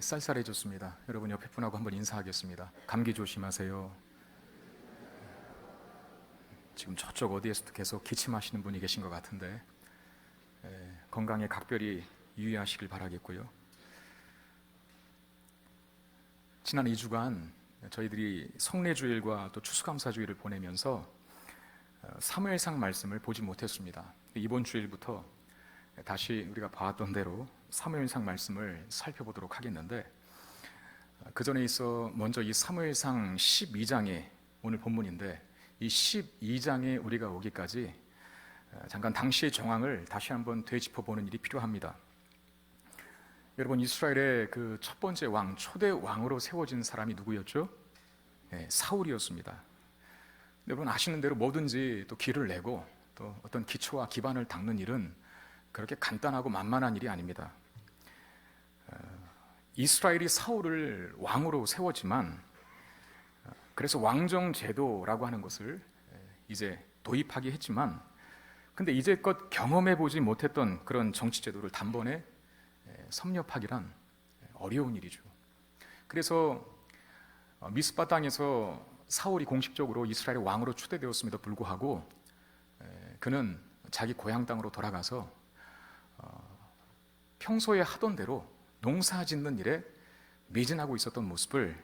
쌀쌀해졌습니다. 여러분 옆에 분하고 한번 인사하겠습니다. 감기 조심하세요. 지금 저쪽 어디에서도 계속 기침하시는 분이 계신 것 같은데 건강에 각별히 유의하시길 바라겠고요. 지난 2주간 저희들이 성례주일과 또 추수감사주일을 보내면서 사무엘상 말씀을 보지 못했습니다. 이번 주일부터 다시 우리가 봐왔던 대로 사무엘상 말씀을 살펴보도록 하겠는데, 그 전에 있어 먼저 이 사무엘상 12장의 오늘 본문인데, 이 12장에 우리가 오기까지 잠깐 당시의 정황을 다시 한번 되짚어보는 일이 필요합니다. 여러분, 이스라엘의 그 첫 번째 왕, 초대 왕으로 세워진 사람이 누구였죠? 사울이었습니다. 여러분 아시는 대로 뭐든지 또 길을 내고 또 어떤 기초와 기반을 닦는 일은 그렇게 간단하고 만만한 일이 아닙니다. 이스라엘이 사울을 왕으로 세웠지만, 그래서 왕정 제도라고 하는 것을 이제 도입하기 했지만, 근데 이제껏 경험해 보지 못했던 그런 정치 제도를 단번에 섭렵하기란 어려운 일이죠. 그래서 미스바 땅에서 사울이 공식적으로 이스라엘의 왕으로 초대되었음에도 불구하고 그는 자기 고향 땅으로 돌아가서 평소에 하던 대로 농사 짓는 일에 매진하고 있었던 모습을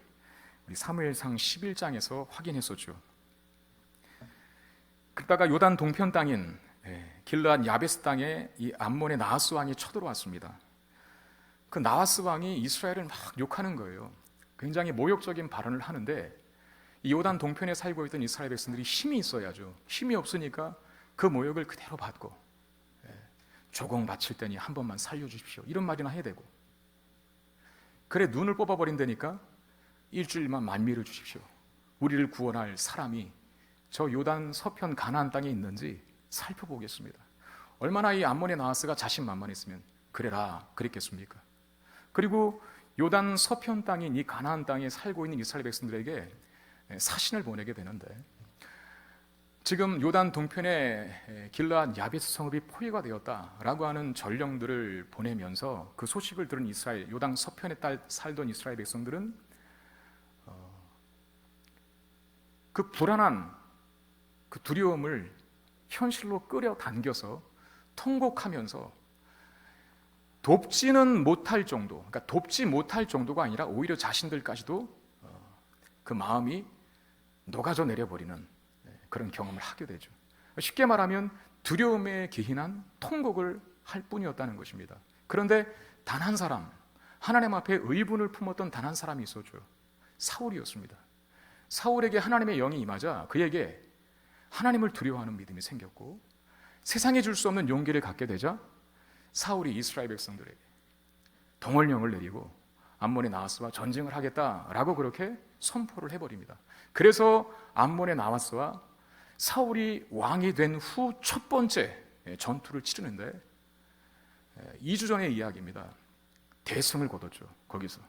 우리 사무엘상 11장에서 확인했었죠. 그러다가 요단 동편 땅인 길르앗 야베스 땅에 이 암몬의 나하스 왕이 쳐들어왔습니다. 그 나하스 왕이 이스라엘을 막 욕하는 거예요. 굉장히 모욕적인 발언을 하는데, 이 요단 동편에 살고 있던 이스라엘 백성들이 힘이 있어야죠. 힘이 없으니까 그 모욕을 그대로 받고, 조공 바칠 때니 한 번만 살려주십시오, 이런 말이나 해야 되고, 그래 눈을 뽑아버린다니까 일주일만 만미를 주십시오, 우리를 구원할 사람이 저 요단 서편 가나안 땅에 있는지 살펴보겠습니다. 얼마나 이 암몬의 나하스가 자신만만했으면 그래라 그랬겠습니까? 그리고 요단 서편 땅인 이 가나안 땅에 살고 있는 이스라엘 백성들에게 사신을 보내게 되는데, 지금 요단 동편에 길르앗 야베스 성읍이 포위가 되었다라고 하는 전령들을 보내면서 그 소식을 들은 이스라엘, 요단 서편에 살던 이스라엘 백성들은 그 불안한 그 두려움을 현실로 끌어당겨서 통곡하면서 돕지는 못할 정도, 그러니까 돕지 못할 정도가 아니라 오히려 자신들까지도 그 마음이 녹아져 내려버리는 그런 경험을 하게 되죠. 쉽게 말하면 두려움에 기인한 통곡을 할 뿐이었다는 것입니다. 그런데 단 한 사람, 하나님 앞에 의분을 품었던 단 한 사람이 있었죠. 사울이었습니다. 사울에게 하나님의 영이 임하자 그에게 하나님을 두려워하는 믿음이 생겼고, 세상에 줄 수 없는 용기를 갖게 되자 사울이 이스라엘 백성들에게 동원령을 내리고 암몬의 나하스와 전쟁을 하겠다라고 그렇게 선포를 해버립니다. 그래서 암몬의 나하스와 사울이 왕이 된 후 첫 번째 전투를 치르는데, 2주 전의 이야기입니다. 대승을 거뒀죠. 거기서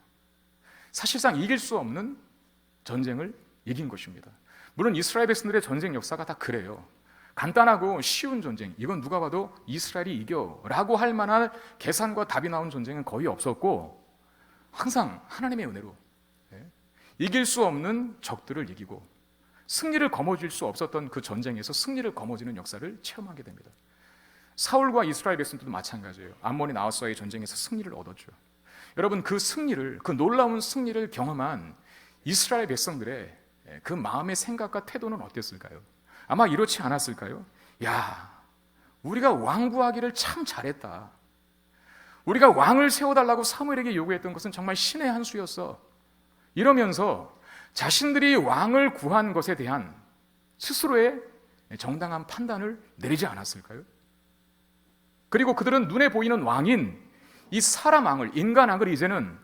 사실상 이길 수 없는 전쟁을 이긴 것입니다. 물론 이스라엘 백성들의 전쟁 역사가 다 그래요. 간단하고 쉬운 전쟁, 이건 누가 봐도 이스라엘이 이겨라고 할 만한 계산과 답이 나온 전쟁은 거의 없었고, 항상 하나님의 은혜로 이길 수 없는 적들을 이기고 승리를 거머쥘 수 없었던 그 전쟁에서 승리를 거머쥐는 역사를 체험하게 됩니다. 사울과 이스라엘 백성들도 마찬가지예요. 암몬의 나하스와의 전쟁에서 승리를 얻었죠. 여러분, 그 승리를, 그 놀라운 승리를 경험한 이스라엘 백성들의 그 마음의 생각과 태도는 어땠을까요? 아마 이렇지 않았을까요? 야, 우리가 왕 구하기를 참 잘했다. 우리가 왕을 세워달라고 사무엘에게 요구했던 것은 정말 신의 한 수였어. 이러면서 자신들이 왕을 구한 것에 대한 스스로의 정당한 판단을 내리지 않았을까요? 그리고 그들은 눈에 보이는 왕인 이 사람 왕을, 인간 왕을 이제는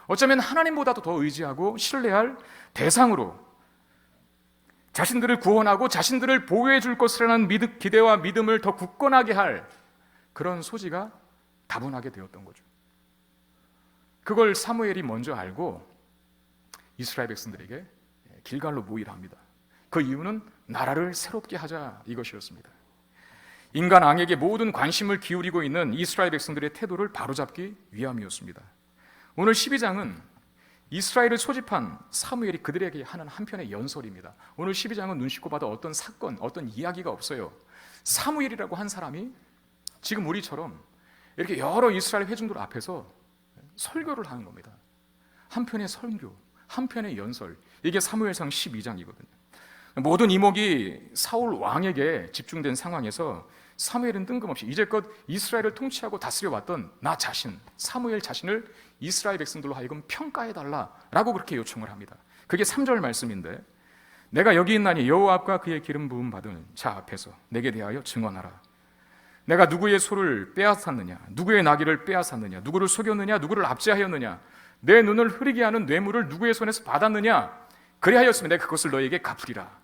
어쩌면 하나님보다도 더 의지하고 신뢰할 대상으로, 자신들을 구원하고 자신들을 보호해 줄 것이라는 기대와 믿음을 더 굳건하게 할 그런 소지가 다분하게 되었던 거죠. 그걸 사무엘이 먼저 알고 이스라엘 백성들에게 길갈로 모이라 합니다. 그 이유는 나라를 새롭게 하자, 이것이었습니다. 인간 왕에게 모든 관심을 기울이고 있는 이스라엘 백성들의 태도를 바로잡기 위함이었습니다. 오늘 12장은 이스라엘을 소집한 사무엘이 그들에게 하는 한편의 연설입니다. 오늘 12장은 눈 씻고 봐도 어떤 사건, 어떤 이야기가 없어요. 사무엘이라고 한 사람이 지금 우리처럼 이렇게 여러 이스라엘 회중들 앞에서 설교를 하는 겁니다. 한편의 설교, 한편의 연설, 이게 사무엘상 12장이거든요. 모든 이목이 사울 왕에게 집중된 상황에서 사무엘은 뜬금없이 이제껏 이스라엘을 통치하고 다스려왔던 나 자신, 사무엘 자신을 이스라엘 백성들로 하여금 평가해달라라고 그렇게 요청을 합니다. 그게 3절 말씀인데, 내가 여기 있나니 여호와 앞과 그의 기름 부음 받은 자 앞에서 내게 대하여 증언하라. 내가 누구의 소를 빼앗았느냐, 누구의 나귀를 빼앗았느냐, 누구를 속였느냐, 누구를 압제하였느냐, 내 눈을 흐리게 하는 뇌물을 누구의 손에서 받았느냐, 그리하였으면 내가 그것을 너에게 갚으리라.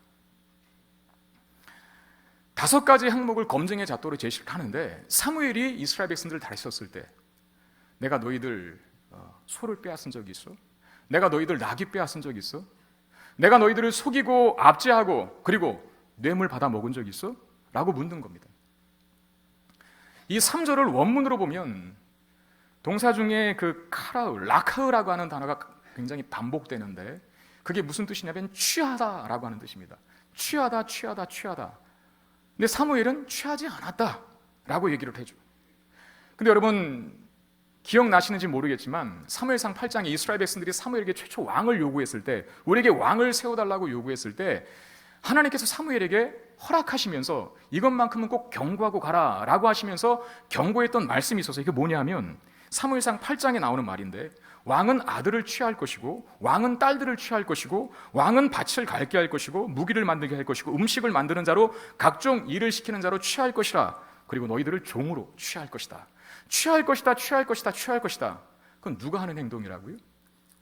5가지 항목을 검증의 잣도로 제시를 하는데, 사무엘이 이스라엘 백성들을 다스렸을 때 내가 너희들 소를 빼앗은 적이 있어? 내가 너희들 나귀 빼앗은 적이 있어? 내가 너희들을 속이고 압제하고 그리고 뇌물 받아 먹은 적이 있어? 라고 묻는 겁니다. 이 3절을 원문으로 보면 동사 중에 그 카라우, 라카으라고 하는 단어가 굉장히 반복되는데, 그게 무슨 뜻이냐면 취하다라고 하는 뜻입니다. 취하다, 취하다, 취하다. 근데 사무엘은 취하지 않았다라고 얘기를 해줘. 근데 여러분 기억나시는지 모르겠지만 사무엘상 8장에 이스라엘 백성들이 사무엘에게 최초 왕을 요구했을 때, 우리에게 왕을 세워달라고 요구했을 때 하나님께서 사무엘에게 허락하시면서 이것만큼은 꼭 경고하고 가라 라고 하시면서 경고했던 말씀이 있어서, 이게 뭐냐면 사무엘상 8장에 나오는 말인데, 왕은 아들을 취할 것이고 왕은 딸들을 취할 것이고 왕은 밭을 갈게 할 것이고 무기를 만들게 할 것이고 음식을 만드는 자로 각종 일을 시키는 자로 취할 것이라. 그리고 너희들을 종으로 취할 것이다. 취할 것이다, 취할 것이다, 취할 것이다. 그건 누가 하는 행동이라고요?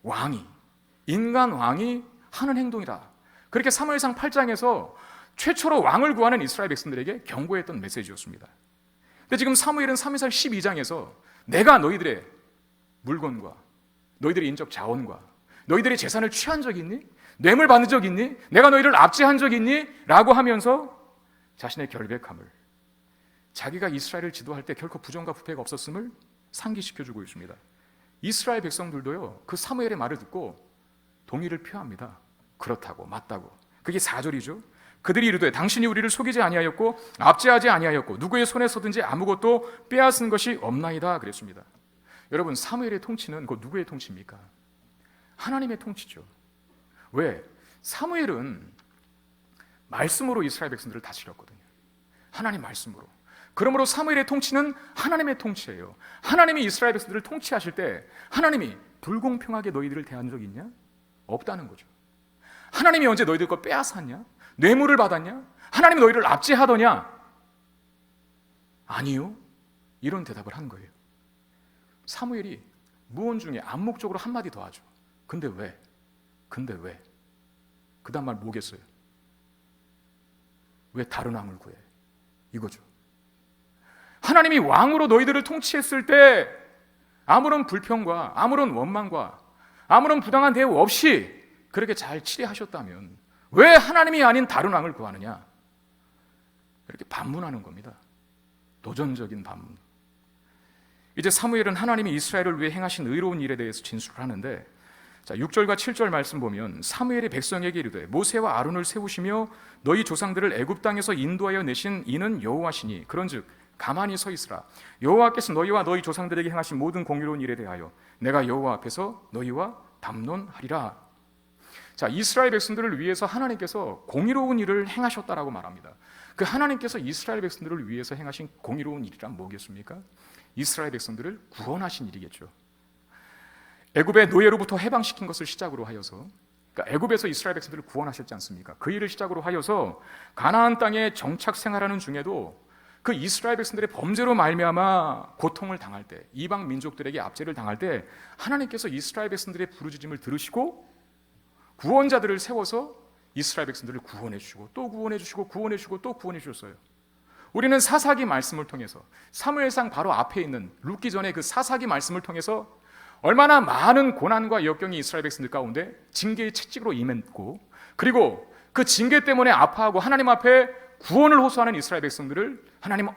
왕이, 인간 왕이 하는 행동이다. 그렇게 사무엘상 8장에서 최초로 왕을 구하는 이스라엘 백성들에게 경고했던 메시지였습니다. 근데 지금 사무엘은 사무엘상 12장에서 내가 너희들의 물건과 너희들의 인적 자원과 너희들의 재산을 취한 적이 있니? 뇌물 받은 적이 있니? 내가 너희를 압제한 적이 있니? 라고 하면서 자신의 결백함을, 자기가 이스라엘을 지도할 때 결코 부정과 부패가 없었음을 상기시켜주고 있습니다. 이스라엘 백성들도요, 그 사무엘의 말을 듣고 동의를 표합니다. 그렇다고, 맞다고. 그게 4절이죠. 그들이 이르되 당신이 우리를 속이지 아니하였고 압제하지 아니하였고 누구의 손에 서든지 아무것도 빼앗은 것이 없나이다 그랬습니다. 여러분, 사무엘의 통치는 그 누구의 통치입니까? 하나님의 통치죠. 왜? 사무엘은 말씀으로 이스라엘 백성들을 다스렸거든요. 하나님 말씀으로. 그러므로 사무엘의 통치는 하나님의 통치예요. 하나님이 이스라엘 백성들을 통치하실 때 하나님이 불공평하게 너희들을 대한 적이 있냐? 없다는 거죠. 하나님이 언제 너희들 거 빼앗았냐? 뇌물을 받았냐? 하나님이 너희를 압제하더냐? 아니요. 이런 대답을 한 거예요. 사무엘이 무언 중에 암묵적으로 한마디 더 하죠. 근데 왜? 그 다음 말 뭐겠어요? 왜 다른 왕을 구해? 이거죠. 하나님이 왕으로 너희들을 통치했을 때 아무런 불평과 아무런 원망과 아무런 부당한 대우 없이 그렇게 잘 치리하셨다면 왜 하나님이 아닌 다른 왕을 구하느냐? 이렇게 반문하는 겁니다. 도전적인 반문. 이제 사무엘은 하나님이 이스라엘을 위해 행하신 의로운 일에 대해서 진술을 하는데, 자, 6절과 7절 말씀 보면 사무엘이 백성에게 이르되 모세와 아론을 세우시며 너희 조상들을 애굽 땅에서 인도하여 내신 이는 여호와시니 그런즉 가만히 서 있으라. 여호와께서 너희와 너희 조상들에게 행하신 모든 공의로운 일에 대하여 내가 여호와 앞에서 너희와 담론하리라. 자, 이스라엘 백성들을 위해서 하나님께서 공의로운 일을 행하셨다라고 말합니다. 그 하나님께서 이스라엘 백성들을 위해서 행하신 공의로운 일이란 뭐겠습니까? 이스라엘 백성들을 구원하신 일이겠죠. 애굽의 노예로부터 해방시킨 것을 시작으로 하여서, 그러니까 애굽에서 이스라엘 백성들을 구원하셨지 않습니까? 그 일을 시작으로 하여서 가나안 땅에 정착 생활하는 중에도 그 이스라엘 백성들의 범죄로 말미암아 고통을 당할 때, 이방 민족들에게 압제를 당할 때 하나님께서 이스라엘 백성들의 부르짖음을 들으시고 구원자들을 세워서 이스라엘 백성들을 구원해 주시고 또 구원해 주시고 구원해 주시고 또 구원해 주셨어요. 우리는 사사기 말씀을 통해서, 사무엘상 바로 앞에 있는 룻기 전에 그 사사기 말씀을 통해서 얼마나 많은 고난과 역경이 이스라엘 백성들 가운데 징계의 채찍으로 임했고, 그리고 그 징계 때문에 아파하고 하나님 앞에 구원을 호소하는 이스라엘 백성들을 하나님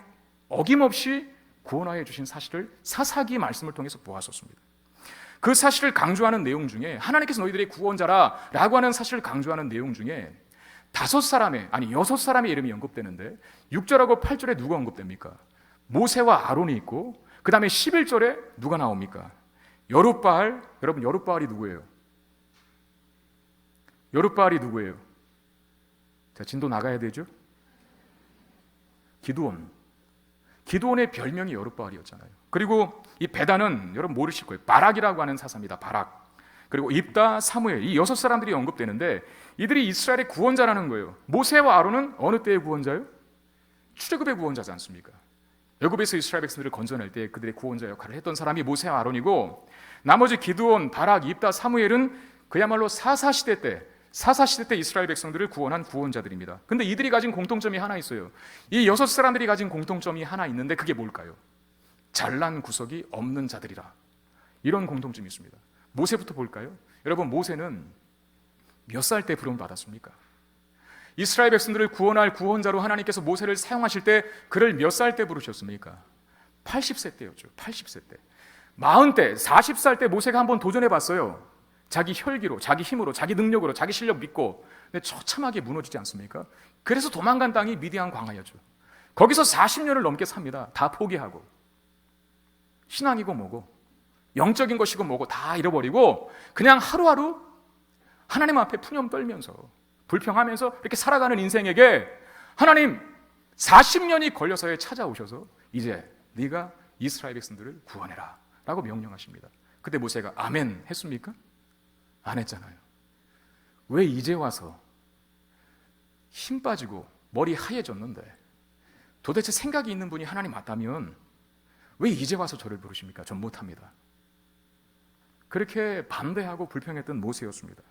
어김없이 구원하여 주신 사실을 사사기 말씀을 통해서 보았었습니다. 그 사실을 강조하는 내용 중에, 하나님께서 너희들의 구원자라라고 하는 사실을 강조하는 내용 중에 6사람의 이름이 언급되는데 6절하고 8절에 누가 언급됩니까? 모세와 아론이 있고, 그 다음에 11절에 누가 나옵니까? 여룻바알. 여러분, 여룻바알이 누구예요? 여룻바알이 누구예요? 자, 진도 나가야 되죠? 기드온의 별명이 여룻바알이었잖아요. 그리고 이 베단은 여러분 모르실 거예요. 바락이라고 하는 사사입니다. 바락. 그리고 입다, 사무엘, 이 6사람들이 언급되는데 이들이 이스라엘의 구원자라는 거예요. 모세와 아론은 어느 때의 구원자요? 출애굽의 구원자지 않습니까? 애굽에서 이스라엘 백성들을 건져낼 때 그들의 구원자 역할을 했던 사람이 모세와 아론이고, 나머지 기드온, 바락, 입다, 사무엘은 그야말로 사사시대 때 이스라엘 백성들을 구원한 구원자들입니다. 근데 이들이 가진 공통점이 하나 있어요. 이 6사람들이 가진 공통점이 하나 있는데 그게 뭘까요? 잘난 구석이 없는 자들이라. 이런 공통점이 있습니다. 모세부터 볼까요? 여러분, 모세는 몇 살 때 부름 받았습니까? 이스라엘 백성들을 구원할 구원자로 하나님께서 모세를 사용하실 때 그를 몇 살 때 부르셨습니까? 80세 때였죠. 80세 때. 40대, 40살 때 모세가 한번 도전해 봤어요. 자기 혈기로, 자기 힘으로, 자기 능력으로, 자기 실력 믿고. 근데 처참하게 무너지지 않습니까? 그래서 도망간 땅이 미디안 광야였죠. 거기서 40년을 넘게 삽니다. 다 포기하고. 신앙이고 뭐고, 영적인 것이고 뭐고 다 잃어버리고 그냥 하루하루 하나님 앞에 푸념 떨면서 불평하면서 이렇게 살아가는 인생에게 하나님 40년이 걸려서야 찾아오셔서 이제 네가 이스라엘 백성들을 구원해라 라고 명령하십니다. 그때 모세가 아멘 했습니까? 안 했잖아요. 왜 이제 와서 힘 빠지고 머리 하얘졌는데 도대체 생각이 있는 분이 하나님 맞다면 왜 이제 와서 저를 부르십니까? 전 못합니다. 그렇게 반대하고 불평했던 모세였습니다.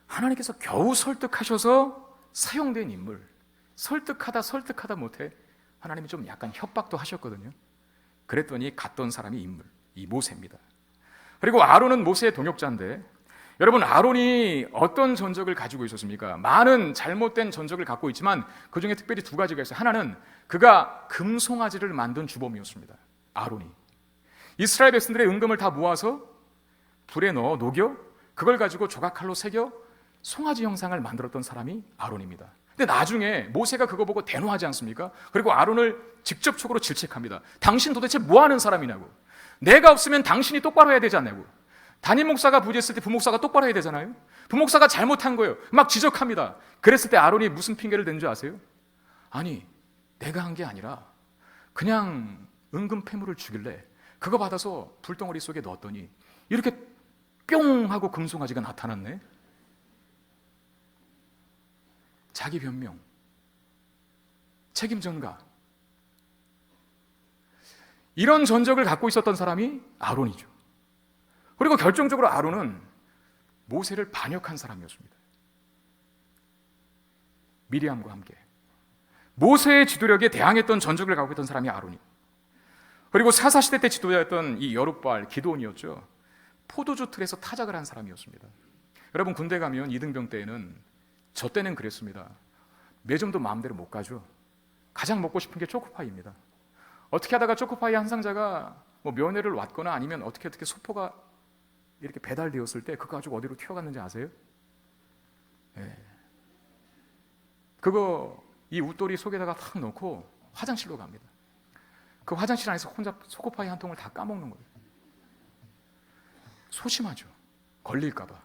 하나님께서 겨우 설득하셔서 사용된 인물, 설득하다 못해 하나님이 좀 약간 협박도 하셨거든요. 그랬더니 갔던 사람이 인물, 이 모세입니다. 그리고 아론은 모세의 동역자인데, 여러분, 아론이 어떤 전적을 가지고 있었습니까? 많은 잘못된 전적을 갖고 있지만 그 중에 특별히 2가지가 있어요. 하나는 그가 금송아지를 만든 주범이었습니다. 아론이 이스라엘 백성들의 은금을 다 모아서 불에 넣어 녹여 그걸 가지고 조각칼로 새겨 송아지 형상을 만들었던 사람이 아론입니다. 근데 나중에 모세가 그거 보고 대노하지 않습니까? 그리고 아론을 직접적으로 질책합니다. 당신 도대체 뭐 하는 사람이냐고. 내가 없으면 당신이 똑바로 해야 되지 않냐고. 담임 목사가 부재했을 때 부목사가 똑바로 해야 되잖아요. 부목사가 잘못한 거예요. 막 지적합니다. 그랬을 때 아론이 무슨 핑계를 댄 줄 아세요? 아니, 내가 한 게 아니라 그냥 은금 폐물을 주길래 그거 받아서 불덩어리 속에 넣었더니 이렇게 뿅 하고 금송아지가 나타났네. 자기 변명, 책임 전가, 이런 전적을 갖고 있었던 사람이 아론이죠. 그리고 결정적으로 아론은 모세를 반역한 사람이었습니다. 미리암과 함께 모세의 지도력에 대항했던 전적을 갖고 있던 사람이 아론이. 그리고 사사시대 때 지도자였던 이 여룻바알, 기드온이었죠. 포도주 틀에서 타작을 한 사람이었습니다. 여러분, 군대 가면 이등병 때에는, 저 때는 그랬습니다. 매점도 마음대로 못 가죠. 가장 먹고 싶은 게 초코파이입니다. 어떻게 하다가 초코파이 한 상자가 뭐 면회를 왔거나 아니면 어떻게 소포가 이렇게 배달되었을 때 그거 가지고 어디로 튀어갔는지 아세요? 네. 그거 이 웃돌이 속에다가 탁 넣고 화장실로 갑니다. 그 화장실 안에서 혼자 초코파이 한 통을 다 까먹는 거예요. 소심하죠. 걸릴까 봐.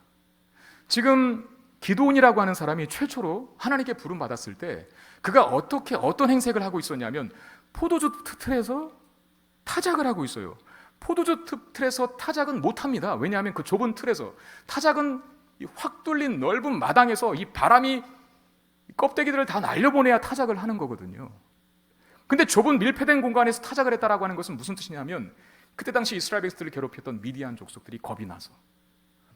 지금 기드온이라고 하는 사람이 최초로 하나님께 부름 받았을 때 그가 어떤 행색을 하고 있었냐면 포도주 틀에서 타작을 하고 있어요. 포도주 틀에서 타작은 못합니다. 왜냐하면 그 좁은 틀에서, 타작은 확 뚫린 넓은 마당에서 이 바람이 껍데기들을 다 날려보내야 타작을 하는 거거든요. 근데 좁은 밀폐된 공간에서 타작을 했다라고 하는 것은 무슨 뜻이냐면 그때 당시 이스라엘 백성들을 괴롭혔던 미디안 족속들이 겁이 나서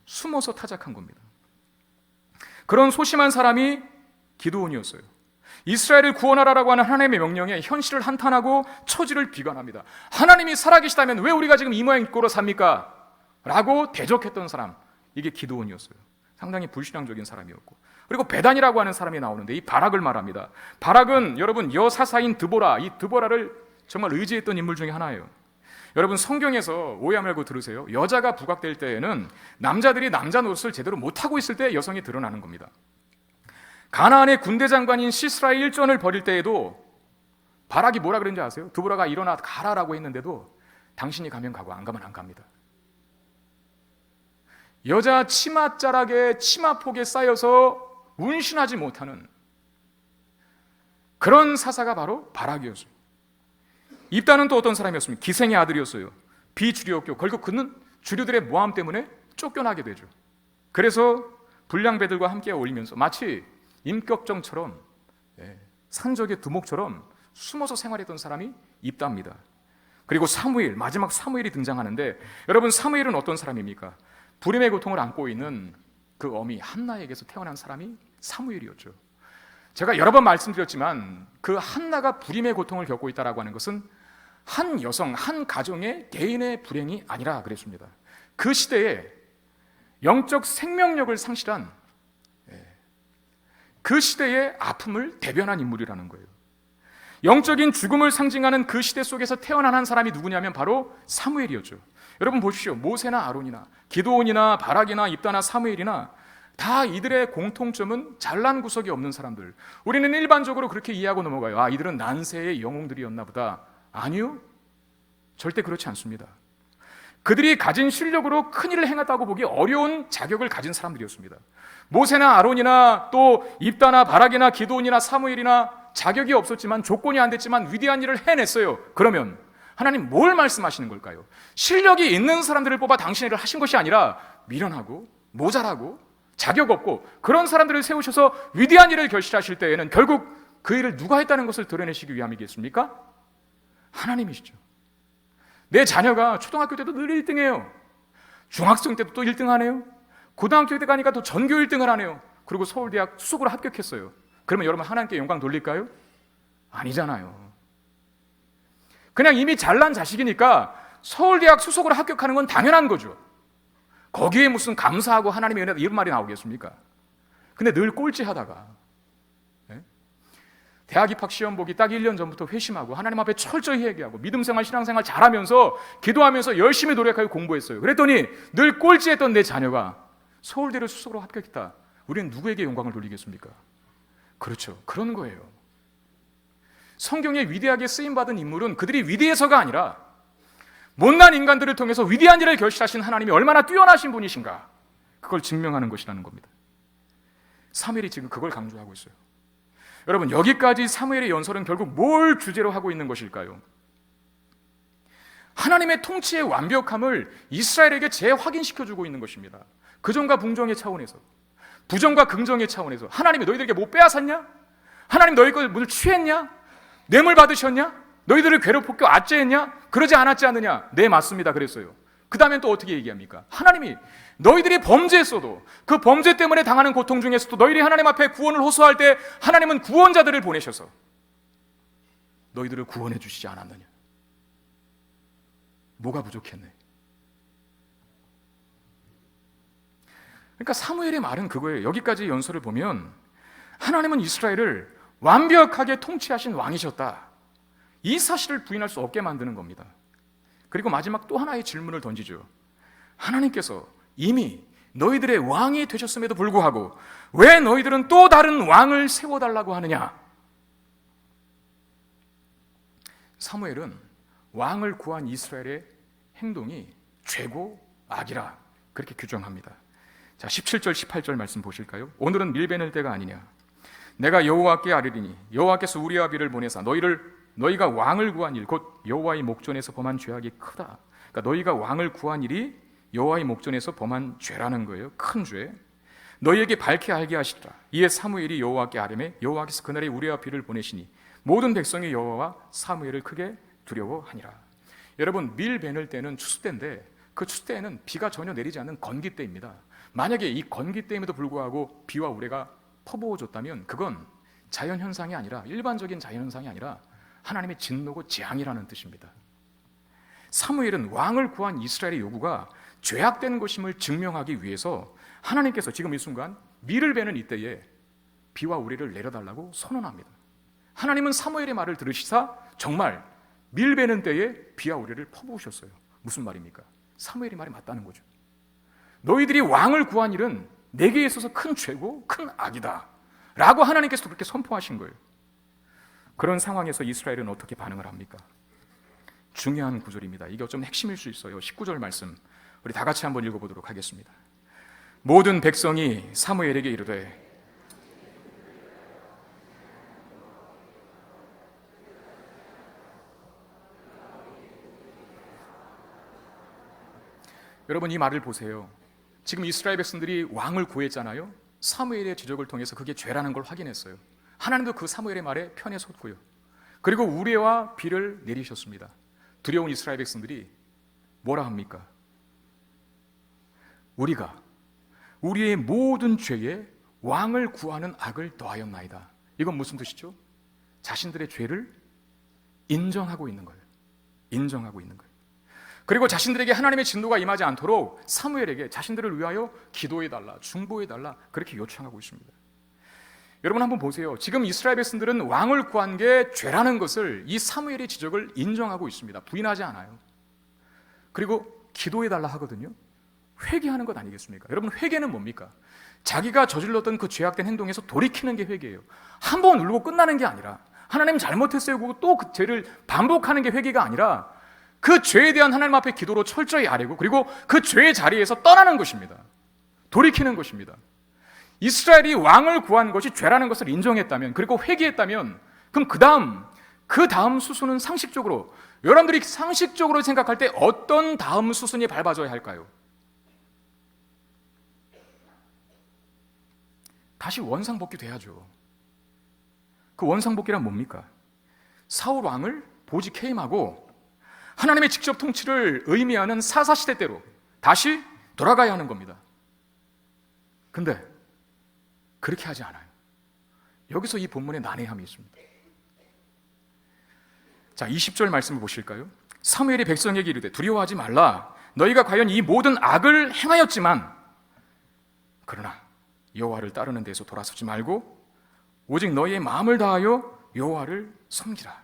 숨어서 타작한 겁니다. 그런 소심한 사람이 기드온이었어요. 이스라엘을 구원하라라고 하는 하나님의 명령에 현실을 한탄하고 처지를 비관합니다. 하나님이 살아계시다면 왜 우리가 지금 이 모양 꼴로 삽니까? 라고 대적했던 사람, 이게 기드온이었어요. 상당히 불신앙적인 사람이었고, 그리고 베단이라고 하는 사람이 나오는데 이 바락을 말합니다. 바락은 여러분 여사사인 드보라, 이 드보라를 정말 의지했던 인물 중에 하나예요. 여러분 성경에서 오해 말고 들으세요. 여자가 부각될 때에는 남자들이 남자 노릇을 제대로 못하고 있을 때 여성이 드러나는 겁니다. 가나안의 군대 장관인 시스라의 일전을 벌일 때에도 바락이 뭐라 그랬는지 아세요? 드보라가 일어나 가라라고 했는데도 당신이 가면 가고 안 가면 안 갑니다. 여자 치맛자락에 치마폭에 쌓여서 운신하지 못하는 그런 사사가 바로 바락이었어요. 입다는 또 어떤 사람이었습니까? 기생의 아들이었어요. 비주류였고 결국 그는 주류들의 모함 때문에 쫓겨나게 되죠. 그래서 불량배들과 함께 어울리면서 마치 임꺽정처럼 산적의 두목처럼 숨어서 생활했던 사람이 입다입니다. 그리고 사무엘, 마지막 사무엘이 등장하는데 여러분 사무엘은 어떤 사람입니까? 불임의 고통을 안고 있는 그 어미 한나에게서 태어난 사람이 사무엘이었죠. 제가 여러 번 말씀드렸지만 그 한나가 불임의 고통을 겪고 있다고 하는 것은 한 여성, 한 가정의 개인의 불행이 아니라 그랬습니다. 그 시대에 영적 생명력을 상실한 그 시대의 아픔을 대변한 인물이라는 거예요. 영적인 죽음을 상징하는 그 시대 속에서 태어난 한 사람이 누구냐면 바로 사무엘이었죠. 여러분 보십시오. 모세나 아론이나 기드온이나 바락이나 입다나 사무엘이나 다 이들의 공통점은 잘난 구석이 없는 사람들. 우리는 일반적으로 그렇게 이해하고 넘어가요. 아, 이들은 난세의 영웅들이었나 보다. 아니요, 절대 그렇지 않습니다. 그들이 가진 실력으로 큰일을 행했다고 보기 어려운 자격을 가진 사람들이었습니다. 모세나 아론이나 또 입다나 바락이나 기드온이나 사무엘이나 자격이 없었지만 조건이 안 됐지만 위대한 일을 해냈어요. 그러면 하나님 뭘 말씀하시는 걸까요? 실력이 있는 사람들을 뽑아 당신의 일을 하신 것이 아니라 미련하고 모자라고 자격 없고 그런 사람들을 세우셔서 위대한 일을 결실하실 때에는 결국 그 일을 누가 했다는 것을 드러내시기 위함이겠습니까? 하나님이시죠. 내 자녀가 초등학교 때도 늘 1등해요. 중학생 때도 또 1등하네요. 고등학교 때 가니까 또 전교 1등을 하네요. 그리고 서울대학 수석으로 합격했어요. 그러면 여러분 하나님께 영광 돌릴까요? 아니잖아요. 그냥 이미 잘난 자식이니까 서울대학 수석으로 합격하는 건 당연한 거죠. 거기에 무슨 감사하고 하나님의 은혜다 이런 말이 나오겠습니까? 근데 늘 꼴찌하다가 대학 입학 시험 보기 딱 1년 전부터 회심하고 하나님 앞에 철저히 회개하고 믿음생활 신앙생활 잘하면서 기도하면서 열심히 노력하고 공부했어요. 그랬더니 늘 꼴찌했던 내 자녀가 서울대를 수석으로 합격했다. 우리는 누구에게 영광을 돌리겠습니까? 그렇죠. 그런 거예요. 성경에 위대하게 쓰임받은 인물은 그들이 위대해서가 아니라 못난 인간들을 통해서 위대한 일을 결실하신 하나님이 얼마나 뛰어나신 분이신가, 그걸 증명하는 것이라는 겁니다. 사무엘이 지금 그걸 강조하고 있어요. 여러분, 여기까지 사무엘의 연설은 결국 뭘 주제로 하고 있는 것일까요? 하나님의 통치의 완벽함을 이스라엘에게 재확인시켜주고 있는 것입니다. 그정과 붕정의 차원에서, 부정과 긍정의 차원에서 하나님이 너희들에게 뭐 빼앗았냐? 하나님 너희 걸 뭘 취했냐? 뇌물 받으셨냐? 너희들을 괴롭혔고 압제했냐? 그러지 않았지 않느냐? 네, 맞습니다. 그랬어요. 그 다음엔 또 어떻게 얘기합니까? 하나님이 너희들이 범죄했어도 그 범죄 때문에 당하는 고통 중에서도 너희들이 하나님 앞에 구원을 호소할 때 하나님은 구원자들을 보내셔서 너희들을 구원해 주시지 않았느냐? 뭐가 부족했네? 그러니까 사무엘의 말은 그거예요. 여기까지 연설을 보면 하나님은 이스라엘을 완벽하게 통치하신 왕이셨다, 이 사실을 부인할 수 없게 만드는 겁니다. 그리고 마지막 또 하나의 질문을 던지죠. 하나님께서 이미 너희들의 왕이 되셨음에도 불구하고 왜 너희들은 또 다른 왕을 세워달라고 하느냐? 사무엘은 왕을 구한 이스라엘의 행동이 죄고 악이라 그렇게 규정합니다. 자, 17절 18절 말씀 보실까요? 오늘은 밀베낼 때가 아니냐? 내가 여호와께 아뢰리니 여호와께서 우리와 비를 보내사 너희가 왕을 구한 일, 곧 여호와의 목전에서 범한 죄악이 크다. 그러니까 너희가 왕을 구한 일이 여호와의 목전에서 범한 죄라는 거예요. 큰 죄. 너희에게 밝게 알게 하시리라. 이에 사무엘이 여호와께 아뢰매 여호와께서 그날에 우리와 비를 보내시니 모든 백성이 여호와와 사무엘을 크게 두려워하니라. 여러분, 밀베넬 때는 추수 때인데 그 추수 때에는 비가 전혀 내리지 않는 건기 때입니다. 만약에 이 건기 때임에도 불구하고 비와 우레가 퍼부어줬다면 그건 자연현상이 아니라, 일반적인 자연현상이 아니라 하나님의 진노고 재앙이라는 뜻입니다. 사무엘은 왕을 구한 이스라엘의 요구가 죄악된 것임을 증명하기 위해서 하나님께서 지금 이 순간 밀을 베는 이때에 비와 우레를 내려달라고 선언합니다. 하나님은 사무엘의 말을 들으시사 정말 밀베는 때에 비와 우레를 퍼부으셨어요. 무슨 말입니까? 사무엘이 말이 맞다는 거죠. 너희들이 왕을 구한 일은 내게 있어서 큰 죄고 큰 악이다 라고 하나님께서 그렇게 선포하신 거예요. 그런 상황에서 이스라엘은 어떻게 반응을 합니까? 중요한 구절입니다. 이게 어쩌면 핵심일 수 있어요. 19절 말씀 우리 다 같이 한번 읽어보도록 하겠습니다. 모든 백성이 사무엘에게 이르되 여러분 이 말을 보세요. 지금 이스라엘 백성들이 왕을 구했잖아요. 사무엘의 지적을 통해서 그게 죄라는 걸 확인했어요. 하나님도 그 사무엘의 말에 편에 섰고요. 그리고 우레와 비를 내리셨습니다. 두려운 이스라엘 백성들이 뭐라 합니까? 우리가 우리의 모든 죄에 왕을 구하는 악을 더하였나이다. 이건 무슨 뜻이죠? 자신들의 죄를 인정하고 있는 거예요. 인정하고 있는 거예요. 그리고 자신들에게 하나님의 진노가 임하지 않도록 사무엘에게 자신들을 위하여 기도해달라, 중보해달라 그렇게 요청하고 있습니다. 여러분 한번 보세요. 지금 이스라엘 백성들은 왕을 구한 게 죄라는 것을 이 사무엘의 지적을 인정하고 있습니다. 부인하지 않아요. 그리고 기도해달라 하거든요. 회개하는 것 아니겠습니까? 여러분 회개는 뭡니까? 자기가 저질렀던 그 죄악된 행동에서 돌이키는 게 회개예요. 한 번 울고 끝나는 게 아니라 하나님 잘못했어요 그리고 또 그 죄를 반복하는 게 회개가 아니라 그 죄에 대한 하나님 앞에 기도로 철저히 아뢰고 그리고 그 죄의 자리에서 떠나는 것입니다. 돌이키는 것입니다. 이스라엘이 왕을 구한 것이 죄라는 것을 인정했다면 그리고 회개했다면 그럼 그 다음 수순은 상식적으로 여러분들이 상식적으로 생각할 때 어떤 다음 수순이 밟아져야 할까요? 다시 원상복귀 돼야죠. 그 원상복귀란 뭡니까? 사울 왕을 보직 해임하고 하나님의 직접 통치를 의미하는 사사시대 때로 다시 돌아가야 하는 겁니다. 근데 그렇게 하지 않아요. 여기서 이 본문에 난해함이 있습니다. 자, 20절 말씀을 보실까요? 사무엘이 백성에게 이르되 두려워하지 말라. 너희가 과연 이 모든 악을 행하였지만 그러나 여호와를 따르는 데에서 돌아서지 말고 오직 너희의 마음을 다하여 여호와를 섬기라.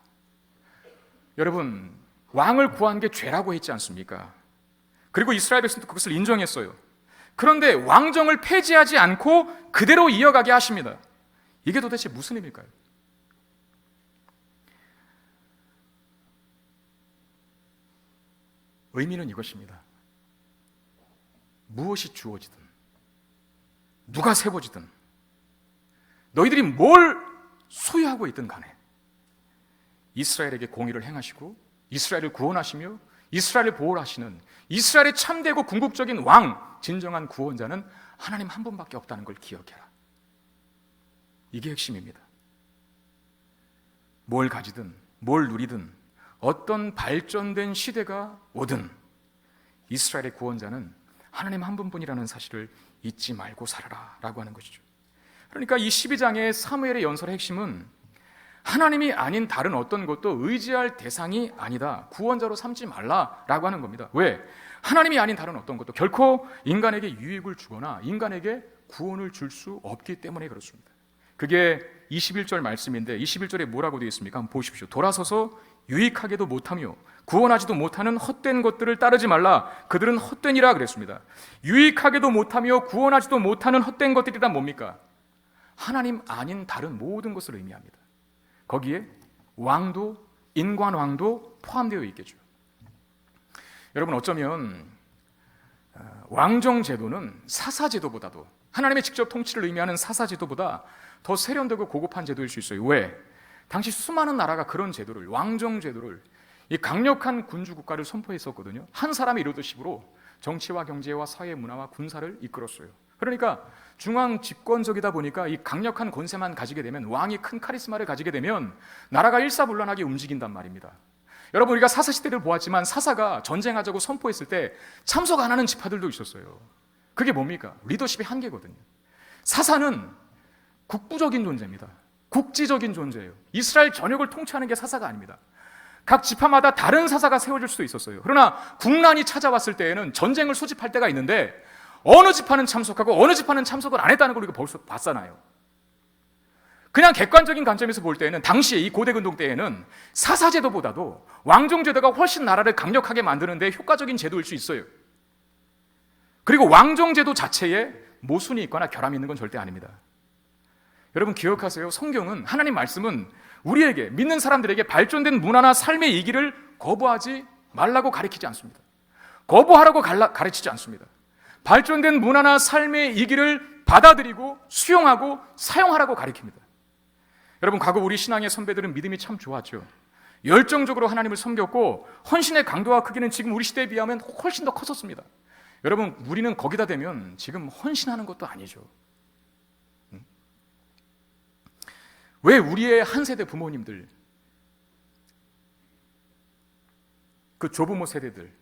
여러분 왕을 구한 게 죄라고 했지 않습니까? 그리고 이스라엘 백성도 그것을 인정했어요. 그런데 왕정을 폐지하지 않고 그대로 이어가게 하십니다. 이게 도대체 무슨 의미일까요? 의미는 이것입니다. 무엇이 주어지든 누가 세워지든 너희들이 뭘 소유하고 있든 간에 이스라엘에게 공의를 행하시고 이스라엘을 구원하시며 이스라엘을 보호하시는 이스라엘의 참되고 궁극적인 왕, 진정한 구원자는 하나님 한 분밖에 없다는 걸 기억해라. 이게 핵심입니다. 뭘 가지든 뭘 누리든 어떤 발전된 시대가 오든 이스라엘의 구원자는 하나님 한 분뿐이라는 사실을 잊지 말고 살아라 라고 하는 것이죠. 그러니까 이 12장의 사무엘의 연설의 핵심은 하나님이 아닌 다른 어떤 것도 의지할 대상이 아니다. 구원자로 삼지 말라라고 하는 겁니다. 왜? 하나님이 아닌 다른 어떤 것도 결코 인간에게 유익을 주거나 인간에게 구원을 줄 수 없기 때문에 그렇습니다. 그게 21절 말씀인데 21절에 뭐라고 되어 있습니까? 한번 보십시오. 돌아서서 유익하게도 못하며 구원하지도 못하는 헛된 것들을 따르지 말라. 그들은 헛되니라 그랬습니다. 유익하게도 못하며 구원하지도 못하는 헛된 것들이란 뭡니까? 하나님 아닌 다른 모든 것을 의미합니다. 거기에 왕도 인관왕도 포함되어 있겠죠. 여러분 어쩌면 왕정제도는 사사제도보다도 하나님의 직접 통치를 의미하는 사사제도보다 더 세련되고 고급한 제도일 수 있어요. 왜? 당시 수많은 나라가 그런 제도를 왕정제도를 이 강력한 군주국가를 선포했었거든요. 한 사람의 리더십으로 정치와 경제와 사회, 문화와 군사를 이끌었어요. 그러니까 중앙 집권적이다 보니까 이 강력한 권세만 가지게 되면 왕이 큰 카리스마를 가지게 되면 나라가 일사불란하게 움직인단 말입니다. 여러분 우리가 사사시대를 보았지만 사사가 전쟁하자고 선포했을 때 참석 안 하는 지파들도 있었어요. 그게 뭡니까? 리더십의 한계거든요. 사사는 국부적인 존재입니다. 국지적인 존재예요. 이스라엘 전역을 통치하는 게 사사가 아닙니다. 각 지파마다 다른 사사가 세워질 수도 있었어요. 그러나 국난이 찾아왔을 때에는 전쟁을 소집할 때가 있는데 어느 지파는 참석하고 어느 지파는 참석을 안 했다는 걸 우리가 벌써 봤잖아요. 그냥 객관적인 관점에서 볼 때에는 당시에 이 고대근동 때에는 사사제도보다도 왕정제도가 훨씬 나라를 강력하게 만드는 데 효과적인 제도일 수 있어요. 그리고 왕정제도 자체에 모순이 있거나 결함이 있는 건 절대 아닙니다. 여러분 기억하세요. 성경은, 하나님 말씀은 우리에게, 믿는 사람들에게 발전된 문화나 삶의 이기를 거부하지 말라고 가르치지 않습니다. 거부하라고 가르치지 않습니다. 발전된 문화나 삶의 이기를 받아들이고 수용하고 사용하라고 가르칩니다. 여러분, 과거 우리 신앙의 선배들은 믿음이 참 좋았죠. 열정적으로 하나님을 섬겼고 헌신의 강도와 크기는 지금 우리 시대에 비하면 훨씬 더 컸었습니다. 여러분, 우리는 거기다 대면 지금 헌신하는 것도 아니죠. 왜 우리의 한 세대 부모님들, 그 조부모 세대들,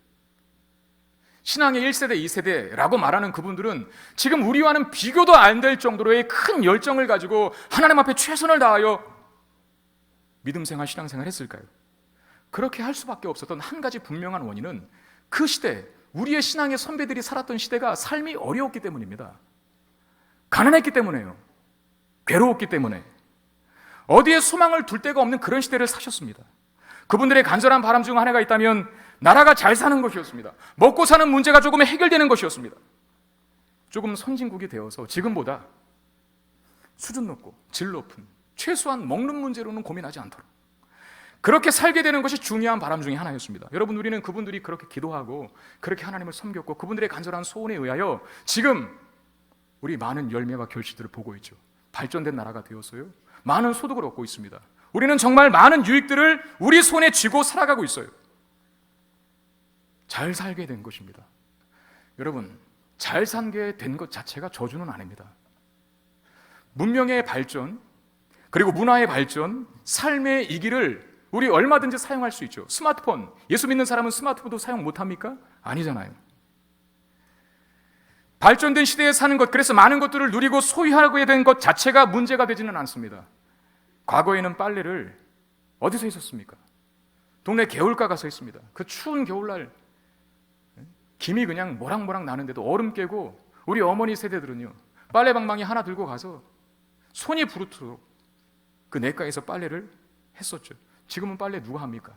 신앙의 1세대, 2세대라고 말하는 그분들은 지금 우리와는 비교도 안 될 정도로의 큰 열정을 가지고 하나님 앞에 최선을 다하여 믿음 생활, 신앙 생활 했을까요? 그렇게 할 수밖에 없었던 한 가지 분명한 원인은 그 시대, 우리의 신앙의 선배들이 살았던 시대가 삶이 어려웠기 때문입니다. 가난했기 때문에요. 괴로웠기 때문에. 어디에 소망을 둘 데가 없는 그런 시대를 사셨습니다. 그분들의 간절한 바람 중 하나가 있다면 나라가 잘 사는 것이었습니다. 먹고 사는 문제가 조금 해결되는 것이었습니다. 조금 선진국이 되어서 지금보다 수준 높고 질 높은 최소한 먹는 문제로는 고민하지 않도록 그렇게 살게 되는 것이 중요한 바람 중에 하나였습니다. 여러분, 우리는 그분들이 그렇게 기도하고 그렇게 하나님을 섬겼고 그분들의 간절한 소원에 의하여 지금 우리 많은 열매와 결실들을 보고 있죠. 발전된 나라가 되었어요. 많은 소득을 얻고 있습니다. 우리는 정말 많은 유익들을 우리 손에 쥐고 살아가고 있어요. 잘 살게 된 것입니다. 여러분, 잘 살게 된 것 자체가 저주는 아닙니다. 문명의 발전, 그리고 문화의 발전, 삶의 이기를 우리 얼마든지 사용할 수 있죠. 스마트폰, 예수 믿는 사람은 스마트폰도 사용 못합니까? 아니잖아요. 발전된 시대에 사는 것, 그래서 많은 것들을 누리고 소유하게 된 것 자체가 문제가 되지는 않습니다. 과거에는 빨래를 어디서 했었습니까? 동네 개울가 가서 했습니다. 그 추운 겨울날 김이 그냥 모락모락 나는데도 얼음 깨고 우리 어머니 세대들은요, 빨래방망이 하나 들고 가서 손이 부르트도록 그 냇가에서 빨래를 했었죠. 지금은 빨래 누가 합니까?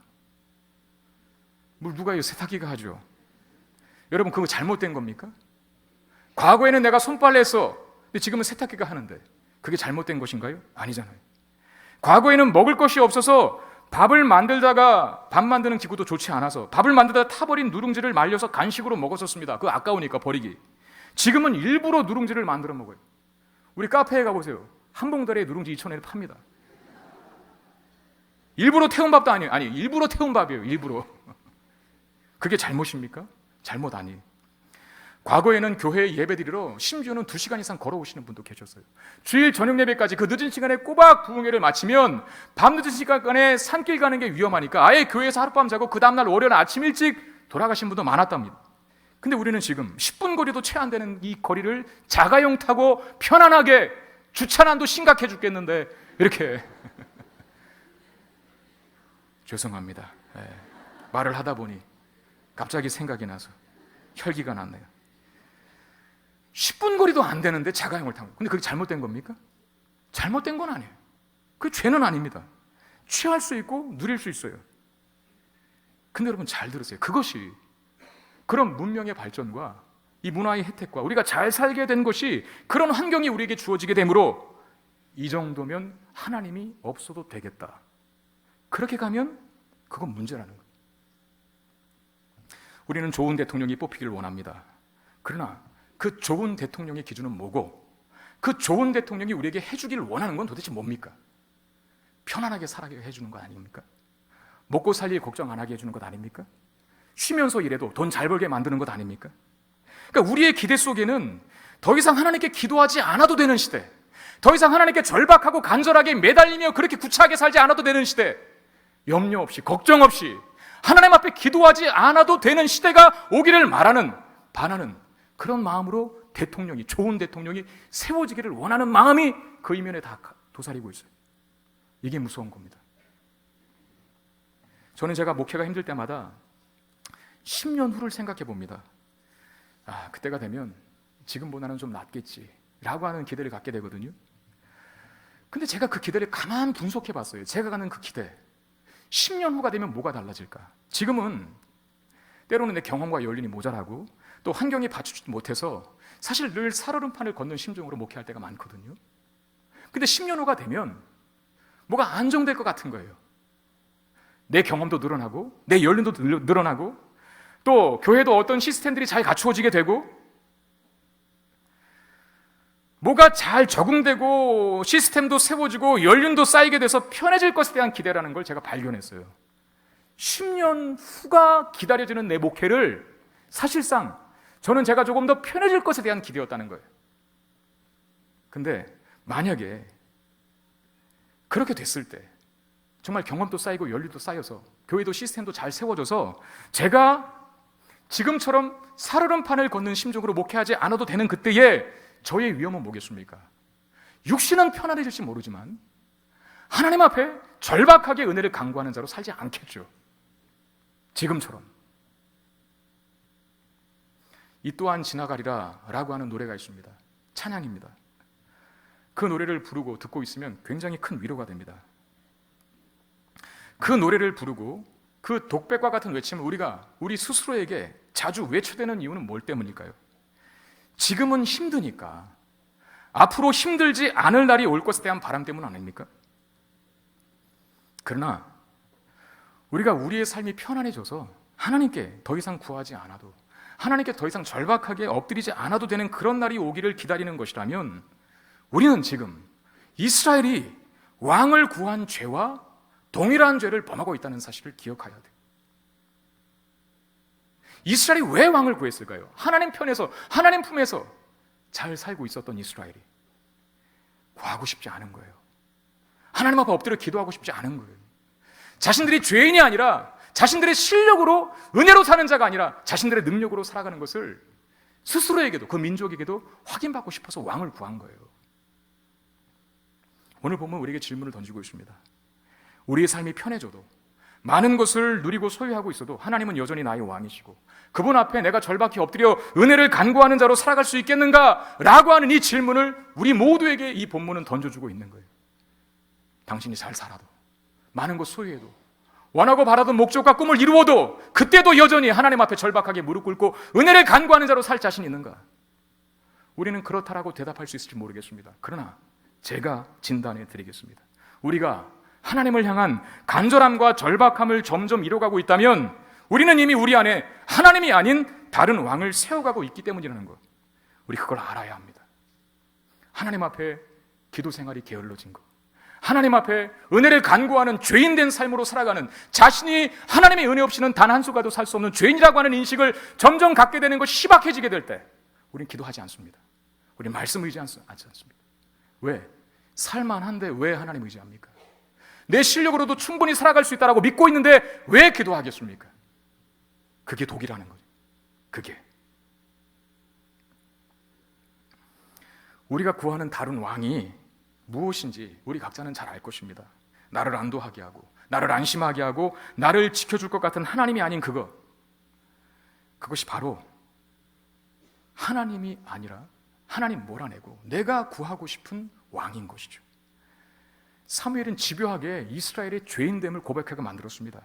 물 누가 해요? 세탁기가 하죠. 여러분, 그거 잘못된 겁니까? 과거에는 내가 손빨래 했어. 근데 지금은 세탁기가 하는데 그게 잘못된 것인가요? 아니잖아요. 과거에는 먹을 것이 없어서 밥을 만들다가 밥 만드는 기구도 좋지 않아서 밥을 만들다가 타버린 누룽지를 말려서 간식으로 먹었었습니다. 그거 아까우니까 버리기. 지금은 일부러 누룽지를 만들어 먹어요. 우리 카페에 가보세요. 한 봉다리에 누룽지 2,000원에 팝니다. 일부러 태운 밥도 아니에요. 아니, 일부러 태운 밥이에요. 일부러. 그게 잘못입니까? 잘못 아니에요. 과거에는 교회에 예배드리러 심지어는 2시간 이상 걸어오시는 분도 계셨어요. 주일 저녁 예배까지 그 늦은 시간에 꼬박 부흥회를 마치면 밤늦은 시간에 산길 가는 게 위험하니까 아예 교회에서 하룻밤 자고 그 다음날 월요일 아침 일찍 돌아가신 분도 많았답니다. 근데 우리는 지금 10분 거리도 채 안 되는 이 거리를 자가용 타고 편안하게, 주차난도 심각해 죽겠는데 이렇게 죄송합니다. 말을 하다 보니 갑자기 생각이 나서 혈기가 났네요. 10분 거리도 안 되는데 자가용을 타고. 근데 그게 잘못된 겁니까? 잘못된 건 아니에요. 그게 죄는 아닙니다. 취할 수 있고 누릴 수 있어요. 근데 여러분 잘 들으세요. 그것이 그런 문명의 발전과 이 문화의 혜택과 우리가 잘 살게 된 것이 그런 환경이 우리에게 주어지게 되므로 이 정도면 하나님이 없어도 되겠다. 그렇게 가면 그건 문제라는 거예요. 우리는 좋은 대통령이 뽑히기를 원합니다. 그러나 그 좋은 대통령의 기준은 뭐고 그 좋은 대통령이 우리에게 해주기를 원하는 건 도대체 뭡니까? 편안하게 살게 해주는 것 아닙니까? 먹고 살 일 걱정 안 하게 해주는 것 아닙니까? 쉬면서 일해도 돈 잘 벌게 만드는 것 아닙니까? 그러니까 우리의 기대 속에는 더 이상 하나님께 기도하지 않아도 되는 시대, 더 이상 하나님께 절박하고 간절하게 매달리며 그렇게 구차하게 살지 않아도 되는 시대, 염려 없이 걱정 없이 하나님 앞에 기도하지 않아도 되는 시대가 오기를 바라는 그런 마음으로 대통령이, 좋은 대통령이 세워지기를 원하는 마음이 그 이면에 다 도사리고 있어요. 이게 무서운 겁니다. 저는 제가 목회가 힘들 때마다 10년 후를 생각해 봅니다. 그때가 되면 지금보다는 좀 낫겠지 라고 하는 기대를 갖게 되거든요. 근데 제가 그 기대를 가만 분석해 봤어요. 제가 가는 그 기대, 10년 후가 되면 뭐가 달라질까? 지금은 때로는 내 경험과 연륜이 모자라고 또 환경이 받쳐주지 못해서 사실 늘 살얼음판을 걷는 심정으로 목회할 때가 많거든요. 근데 10년 후가 되면 뭐가 안정될 것 같은 거예요. 내 경험도 늘어나고 내 연륜도 늘어나고 또 교회도 어떤 시스템들이 잘 갖추어지게 되고 뭐가 잘 적응되고 시스템도 세워지고 연륜도 쌓이게 돼서 편해질 것에 대한 기대라는 걸 제가 발견했어요. 10년 후가 기다려지는 내 목회를 사실상 저는 제가 조금 더 편해질 것에 대한 기대였다는 거예요. 근데 만약에 그렇게 됐을 때 정말 경험도 쌓이고 연륜도 쌓여서 교회도 시스템도 잘 세워져서 제가 지금처럼 살얼음판을 걷는 심정으로 목회하지 않아도 되는 그때에 저의 위험은 뭐겠습니까? 육신은 편안해질지 모르지만 하나님 앞에 절박하게 은혜를 간구하는 자로 살지 않겠죠. 지금처럼. 이 또한 지나가리라 라고 하는 노래가 있습니다. 찬양입니다. 그 노래를 부르고 듣고 있으면 굉장히 큰 위로가 됩니다. 그 노래를 부르고 그 독백과 같은 외침을 우리 스스로에게 자주 외쳐대는 이유는 뭘 때문일까요? 지금은 힘드니까 앞으로 힘들지 않을 날이 올 것에 대한 바람 때문 아닙니까? 그러나 우리가 우리의 삶이 편안해져서 하나님께 더 이상 구하지 않아도 하나님께 더 이상 절박하게 엎드리지 않아도 되는 그런 날이 오기를 기다리는 것이라면 우리는 지금 이스라엘이 왕을 구한 죄와 동일한 죄를 범하고 있다는 사실을 기억해야 돼요. 이스라엘이 왜 왕을 구했을까요? 하나님 편에서, 하나님 품에서 잘 살고 있었던 이스라엘이 구하고 싶지 않은 거예요. 하나님 앞에 엎드려 기도하고 싶지 않은 거예요. 자신들이 죄인이 아니라 자신들의 실력으로 은혜로 사는 자가 아니라 자신들의 능력으로 살아가는 것을 스스로에게도 그 민족에게도 확인받고 싶어서 왕을 구한 거예요. 오늘 보면 우리에게 질문을 던지고 있습니다. 우리의 삶이 편해져도 많은 것을 누리고 소유하고 있어도 하나님은 여전히 나의 왕이시고 그분 앞에 내가 절박히 엎드려 은혜를 간구하는 자로 살아갈 수 있겠는가? 라고 하는 이 질문을 우리 모두에게 이 본문은 던져주고 있는 거예요. 당신이 잘 살아도 많은 것 소유해도 원하고 바라던 목적과 꿈을 이루어도 그때도 여전히 하나님 앞에 절박하게 무릎 꿇고 은혜를 간구하는 자로 살 자신 있는가? 우리는 그렇다라고 대답할 수 있을지 모르겠습니다. 그러나 제가 진단해 드리겠습니다. 우리가 하나님을 향한 간절함과 절박함을 점점 이뤄가고 있다면 우리는 이미 우리 안에 하나님이 아닌 다른 왕을 세워가고 있기 때문이라는 것, 우리 그걸 알아야 합니다. 하나님 앞에 기도 생활이 게을러진 것, 하나님 앞에 은혜를 간구하는 죄인된 삶으로 살아가는, 자신이 하나님의 은혜 없이는 단 한 수가도 살 수 없는 죄인이라고 하는 인식을 점점 갖게 되는 것이 희박해지게 될 때 우리는 기도하지 않습니다. 우리는 말씀 의지하지 않습니다. 왜? 살만한데 왜 하나님 의지합니까? 내 실력으로도 충분히 살아갈 수 있다고 믿고 있는데 왜 기도하겠습니까? 그게 독이라는 거죠. 그게 우리가 구하는 다른 왕이 무엇인지 우리 각자는 잘 알 것입니다. 나를 안도하게 하고 나를 안심하게 하고 나를 지켜줄 것 같은 하나님이 아닌 그것이 바로 하나님이 아니라 하나님 몰아내고 내가 구하고 싶은 왕인 것이죠. 사무엘은 집요하게 이스라엘의 죄인됨을 고백하게 만들었습니다.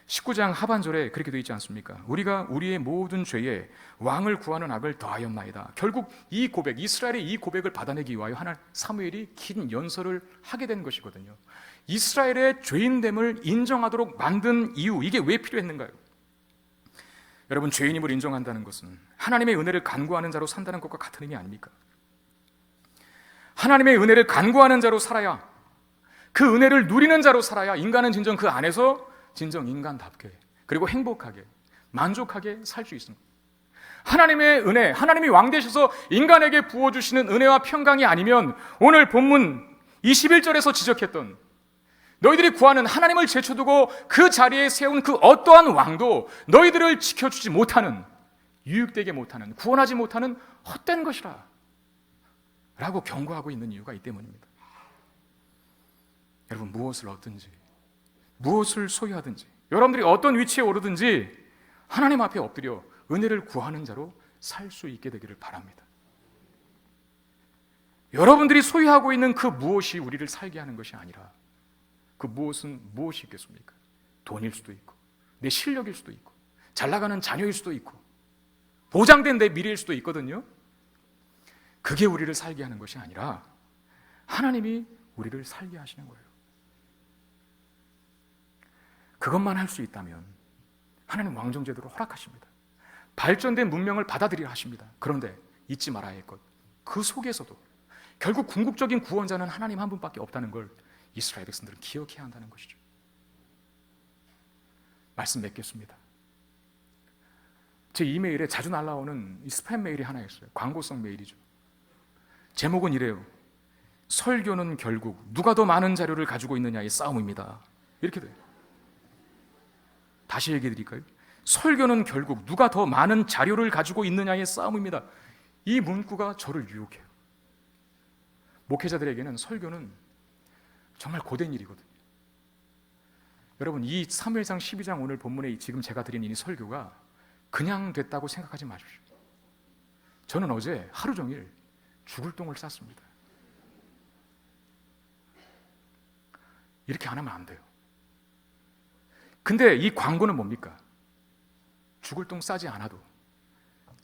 19장 하반절에 그렇게 되어 있지 않습니까? 우리가 우리의 모든 죄에 왕을 구하는 악을 더하였나이다. 결국 이 고백, 이스라엘의 이 고백을 받아내기 위하여 사무엘이 긴 연설을 하게 된 것이거든요. 이스라엘의 죄인됨을 인정하도록 만든 이유, 이게 왜 필요했는가요? 여러분, 죄인임을 인정한다는 것은 하나님의 은혜를 간구하는 자로 산다는 것과 같은 의미 아닙니까? 하나님의 은혜를 간구하는 자로 살아야, 그 은혜를 누리는 자로 살아야 인간은 진정 그 안에서 진정 인간답게 그리고 행복하게 만족하게 살 수 있습니다. 하나님의 은혜, 하나님이 왕 되셔서 인간에게 부어주시는 은혜와 평강이 아니면 오늘 본문 21절에서 지적했던 너희들이 구하는 하나님을 제쳐두고 그 자리에 세운 그 어떠한 왕도 너희들을 지켜주지 못하는, 유익되게 못하는, 구원하지 못하는 헛된 것이라 라고 경고하고 있는 이유가 이 때문입니다. 여러분, 무엇을 얻든지 무엇을 소유하든지 여러분들이 어떤 위치에 오르든지 하나님 앞에 엎드려 은혜를 구하는 자로 살 수 있게 되기를 바랍니다. 여러분들이 소유하고 있는 그 무엇이 우리를 살게 하는 것이 아니라 그 무엇은 무엇이 있겠습니까? 돈일 수도 있고 내 실력일 수도 있고 잘 나가는 자녀일 수도 있고 보장된 내 미래일 수도 있거든요. 그게 우리를 살게 하는 것이 아니라 하나님이 우리를 살게 하시는 거예요. 그것만 할 수 있다면 하나님 왕정제도를 허락하십니다. 발전된 문명을 받아들이려 하십니다. 그런데 잊지 말아야 할 것, 그 속에서도 결국 궁극적인 구원자는 하나님 한 분밖에 없다는 걸 이스라엘 백성들은 기억해야 한다는 것이죠. 말씀 맺겠습니다. 제 이메일에 자주 날라오는 이 스팸 메일이 하나 있어요. 광고성 메일이죠. 제목은 이래요. 설교는 결국 누가 더 많은 자료를 가지고 있느냐의 싸움입니다. 이렇게 돼요. 다시 얘기해 드릴까요? 설교는 결국 누가 더 많은 자료를 가지고 있느냐의 싸움입니다. 이 문구가 저를 유혹해요. 목회자들에게는 설교는 정말 고된 일이거든요. 여러분, 이 사무엘상 12장 오늘 본문에 지금 제가 드린 이 설교가 그냥 됐다고 생각하지 마십시오. 저는 어제 하루 종일 죽을 똥을 쌌습니다. 이렇게 안 하면 안 돼요. 근데 이 광고는 뭡니까? 죽을 똥 싸지 않아도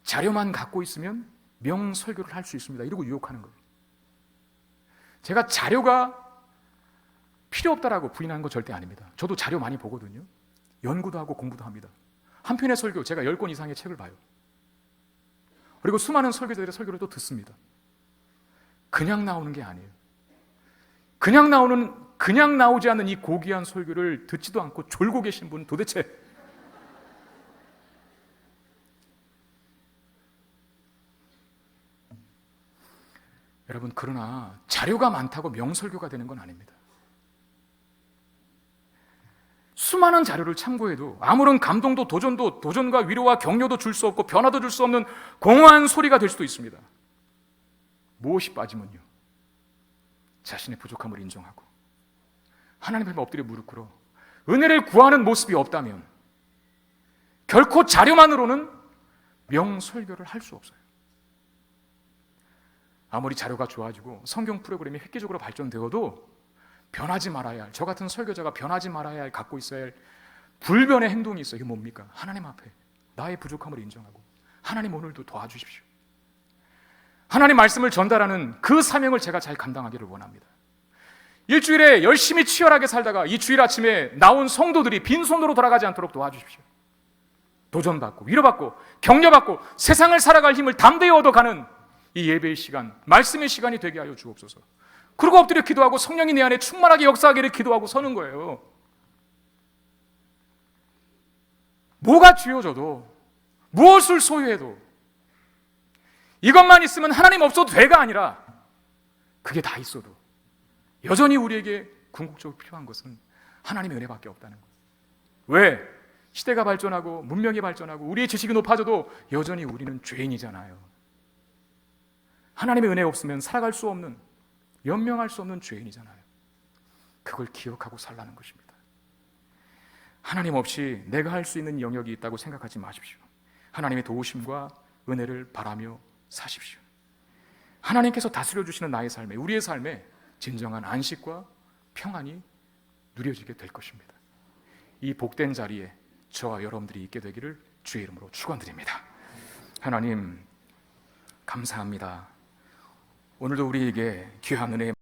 자료만 갖고 있으면 명설교를 할 수 있습니다. 이러고 유혹하는 거예요. 제가 자료가 필요 없다라고 부인하는 거 절대 아닙니다. 저도 자료 많이 보거든요. 연구도 하고 공부도 합니다. 한 편의 설교, 제가 10권 이상의 책을 봐요. 그리고 수많은 설교자들의 설교를 또 듣습니다. 그냥 나오는 게 아니에요. 그냥 나오지 않는 이 고귀한 설교를 듣지도 않고 졸고 계신 분 도대체 여러분, 그러나 자료가 많다고 명설교가 되는 건 아닙니다. 수많은 자료를 참고해도 아무런 감동도 도전과 위로와 격려도 줄 수 없고 변화도 줄 수 없는 공허한 소리가 될 수도 있습니다. 무엇이 빠지면요, 자신의 부족함을 인정하고 하나님 앞에 엎드려 무릎 꿇어 은혜를 구하는 모습이 없다면 결코 자료만으로는 명설교를 할 수 없어요. 아무리 자료가 좋아지고 성경 프로그램이 획기적으로 발전되어도 변하지 말아야 할, 저 같은 설교자가 변하지 말아야 할, 갖고 있어야 할 불변의 행동이 있어요. 이게 뭡니까? 하나님 앞에 나의 부족함을 인정하고 하나님 오늘도 도와주십시오. 하나님 말씀을 전달하는 그 사명을 제가 잘 감당하기를 원합니다. 일주일에 열심히 치열하게 살다가 이 주일 아침에 나온 성도들이 빈손으로 돌아가지 않도록 도와주십시오. 도전받고 위로받고 격려받고 세상을 살아갈 힘을 담대히 얻어가는 이 예배의 시간, 말씀의 시간이 되게 하여 주옵소서. 그리고 엎드려 기도하고 성령이 내 안에 충만하게 역사하기를 기도하고 서는 거예요. 뭐가 쥐어져도 무엇을 소유해도 이것만 있으면 하나님 없어도 돼가 아니라 그게 다 있어도 여전히 우리에게 궁극적으로 필요한 것은 하나님의 은혜밖에 없다는 거예요. 왜? 시대가 발전하고 문명이 발전하고 우리의 지식이 높아져도 여전히 우리는 죄인이잖아요. 하나님의 은혜 없으면 살아갈 수 없는, 연명할 수 없는 죄인이잖아요. 그걸 기억하고 살라는 것입니다. 하나님 없이 내가 할 수 있는 영역이 있다고 생각하지 마십시오. 하나님의 도우심과 은혜를 바라며 사십시오. 하나님께서 다스려 주시는 나의 삶에, 우리의 삶에 진정한 안식과 평안이 누려지게 될 것입니다. 이 복된 자리에 저와 여러분들이 있게 되기를 주의 이름으로 축원드립니다. 하나님 감사합니다. 오늘도 우리에게 귀한 은혜